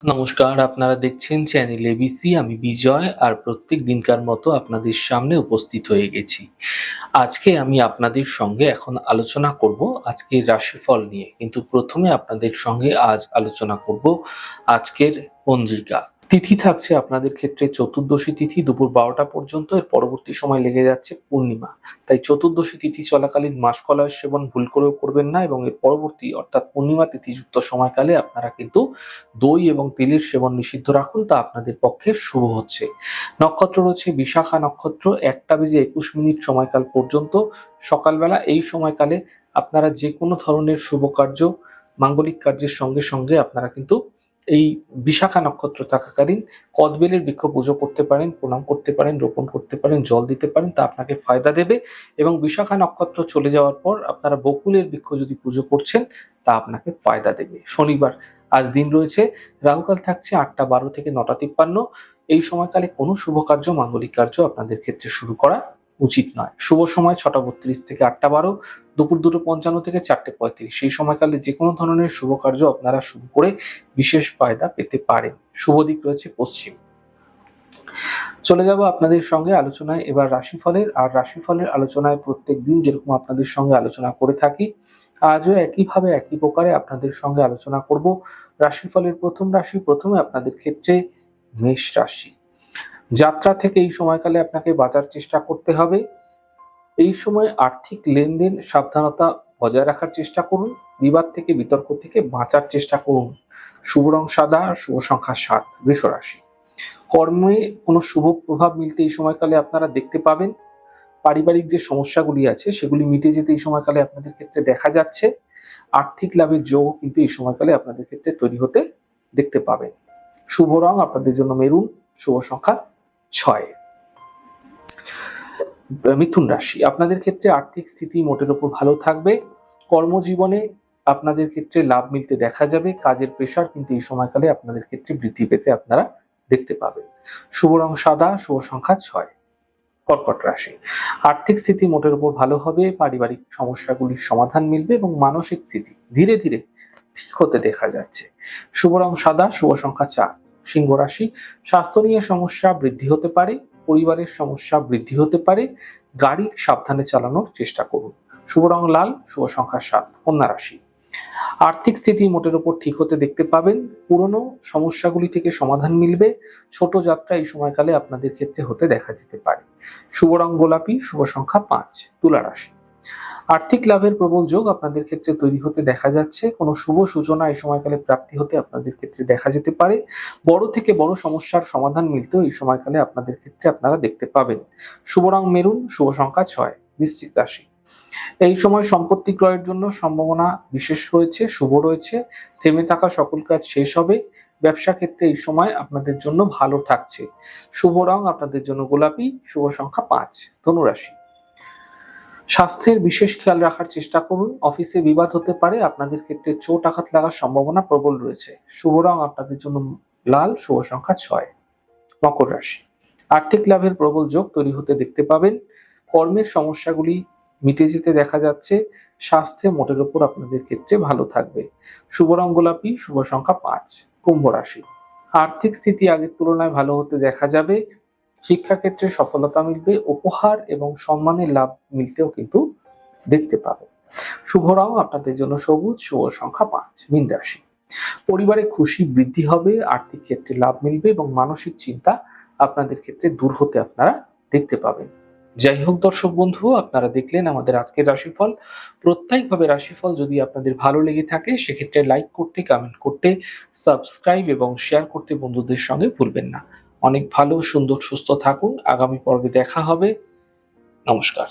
নমস্কার, আপনারা দেখছেন চ্যানেল এবিসি। আমি বিজয় আর প্রত্যেক দিনকার মতো আপনাদের সামনে উপস্থিত হয়ে গেছি। আজকে আমি আপনাদের সঙ্গে এখন আলোচনা করব আজকের রাশিফল নিয়ে। কিন্তু প্রথমে আপনাদের সঙ্গে আজ আলোচনা করব আজকের পঞ্জিকা। তিথি থাকছে আপনাদের ক্ষেত্রে চতুর্দশী তিথি দুপুর 12টা পর্যন্ত। এর পরবর্তী সময় লেগে যাচ্ছে পূর্ণিমা। তাই চতুর্দশী তিথি চলাকালীন মাসকলাইয়ের সেবন ভুল করেও করবেন না, এবং এর পরবর্তী অর্থাৎ পূর্ণিমা তিথিযুক্ত সময়কালে আপনারা কিন্তু দই এবং তিলের সেবন নিষিদ্ধ রাখুন, তা আপনাদের পক্ষে শুভ হচ্ছে। নক্ষত্র রয়েছে বিশাখা নক্ষত্র, 1টা বেজে 21 মিনিট সময়কাল পর্যন্ত। সকালবেলা এই সময়কালে আপনারা যে কোনো ধরনের শুভ কার্য, মাঙ্গলিক কার্যের সঙ্গে সঙ্গে আপনারা কিন্তু এই বিশাখা নক্ষত্র থাকাকালীন কদবেলের বৃক্ষ পুজো করতে পারেন, প্রণাম করতে পারেন, রোপণ করতে পারেন, জল দিতে পারেন, তা আপনাকে ফায়দা দেবে। এবং বিশাখা নক্ষত্র চলে যাওয়ার পর আপনারা বকুলের বৃক্ষ যদি পুজো করছেন, তা আপনাকে ফায়দা দেবে। শনিবার আজ দিন রয়েছে, রাহুকাল থাকছে 8টা 12 থেকে 9টা 53। এই সময়কালে কোনো শুভ কার্য, মাঙ্গলিক কার্য আপনাদের ক্ষেত্রে শুরু করা উচিত নয়। শুভ সময় 6টা 32 থেকে 8টা 12, দুপুর 2টা 55 থেকে 4টে 35। সেই সময়কালে যে কোনো ধরনের শুভ কার্য আপনারা শুরু করে বিশেষ ফায়দা পেতে পারেন। শুভ দিক রয়েছে পশ্চিম। চলে যাব আপনাদের সঙ্গে আলোচনায় এবার রাশিফলের। আর রাশিফলের আলোচনায় প্রত্যেক দিন যেরকম আপনাদের সঙ্গে আলোচনা করে থাকি, আজও একইভাবে একই প্রকারে আপনাদের সঙ্গে আলোচনা করব রাশিফলের প্রথম রাশি। প্রথমে আপনাদের ক্ষেত্রে মেষ রাশি। যাত্রা থেকে এই সময়কালে আপনাকে বাঁচার চেষ্টা করতে হবে। এই সময় আর্থিক লেনদেন সাবধানতা বজায় রাখার চেষ্টা করুন। বিবাদ থেকে, বিতর্ক থেকে বাঁচার চেষ্টা করুন। শুভ রং সাদা, শুভ সংখ্যা 7। বৃষ রাশি। কর্মে কোনো শুভ প্রভাব মিলতে এই সময়কালে আপনারা দেখতে পাবেন। পারিবারিক যে সমস্যাগুলি আছে সেগুলি মিটে যেতে এই সময়কালে আপনাদের ক্ষেত্রে দেখা যাচ্ছে। আর্থিক লাভের যোগ কিন্তু এই সময়কালে আপনাদের ক্ষেত্রে তৈরি হতে দেখতে পাবেন। শুভ রং আপনাদের জন্য মেরুন, শুভ সংখ্যা 6। মিথুন রাশি। আপনাদের ক্ষেত্রে আর্থিক স্থিতি মোটের উপর ভালো থাকবে। কর্মজীবনে আপনাদের ক্ষেত্রে লাভ মিলতে দেখা যাবে। কাজের প্রেশার কিন্তু এই সময়কালে আপনাদের ক্ষেত্রে বৃদ্ধি পেতে আপনারা দেখতে পাবেন। শুভ রং সাদা, শুভ সংখ্যা 6। কর্কট রাশি। আর্থিক স্থিতি মোটের উপর ভালো হবে। পারিবারিক সমস্যাগুলির সমাধান মিলবে এবং মানসিক স্থিতি ধীরে ধীরে ঠিক হতে দেখা যাচ্ছে। শুভ রং সাদা, শুভ সংখ্যা 4। সিংহ রাশি। স্বাস্থ্য নিয়ে সমস্যা বৃদ্ধি হতে পারে, পরিবারের সমস্যা বৃদ্ধি হতে পারে। গাড়ি সাবধানে চালানোর চেষ্টা করুন। শুভ রং লাল, শুভ সংখ্যা 7। কন্যা রাশি। আর্থিক স্থিতি মোটের উপর ঠিক হতে দেখতে পাবেন। পুরনো সমস্যাগুলি থেকে সমাধান মিলবে। ছোট যাত্রা এই সময়কালে আপনাদের ক্ষেত্রে হতে দেখা যেতে পারে। শুভ রং গোলাপি, শুভ সংখ্যা 5। তুলা রাশি। আর্থিক লাভের প্রবল যোগ আপনাদের ক্ষেত্রে তৈরি হতে দেখা যাচ্ছে। কোনো শুভ সূচনা এই সময়কালে প্রাপ্তি হতে আপনাদের ক্ষেত্রে দেখা যেতে পারে। বড় থেকে বড় সমস্যার সমাধান মিলতেও এই সময়কালে আপনাদের ক্ষেত্রে আপনারা দেখতে পাবেন। শুভ রং মেরুন, শুভ সংখ্যা 6। বৃশ্চিক রাশি। এই সময় সম্পত্তি ক্রয়ের জন্য সম্ভাবনা বিশেষ রয়েছে, শুভ রয়েছে। থেমে থাকা সকল কাজ শেষ হবে। ব্যবসা ক্ষেত্রে এই সময় আপনাদের জন্য ভালো থাকছে। শুভ রং আপনাদের জন্য গোলাপি, শুভ সংখ্যা 5। ধনুরাশি। স্বাস্থ্যের বিশেষ খেয়াল রাখার চেষ্টা করুন। অফিসে বিবাদ হতে পারে, আপনাদের ক্ষেত্রে চোট আঘাত লাগার সম্ভাবনা প্রবল রয়েছে। শুভ রং আপনাদের জন্য লাল, শুভ সংখ্যা 6। মকর রাশি। আর্থিক লাভের প্রবল যোগ তৈরি হতে দেখতে পাবেন। কর্মের সমস্যাগুলি মিটে যেতে দেখা যাচ্ছে। স্বাস্থ্যে মোটের উপর আপনাদের ক্ষেত্রে ভালো থাকবে। শুভ রং গোলাপি, শুভ সংখ্যা 5। কুম্ভ রাশি। আর্থিক স্থিতি আগের তুলনায় ভালো হতে দেখা যাবে। শিক্ষাক্ষেত্রে সফলতা মিলবে। উপহার এবং সম্মানের লাভ মিলতেও কিন্তু দেখতে পাবে। শুভ রং আপনাদের জন্য সবুজ, শুভ সংখ্যা 5। মীন রাশি। পরিবারে খুশি বৃদ্ধি হবে, আর্থিক ক্ষেত্রে লাভ মিলবে এবং মানসিক চিন্তা আপনাদের ক্ষেত্রে দূর হতে আপনারা দেখতে পাবেন। যাই হোক দর্শক বন্ধু, আপনারা দেখলেন আমাদের আজকের রাশিফল। প্রত্যেকভাবে রাশিফল যদি আপনাদের ভালো লেগে থাকে সেক্ষেত্রে লাইক করতে, কমেন্ট করতে, সাবস্ক্রাইব এবং শেয়ার করতে বন্ধুদের সঙ্গে ভুলবেন না। অনেক ভালো, সুন্দর, সুস্থ থাকুন। আগামী পর্বে দেখা হবে। নমস্কার।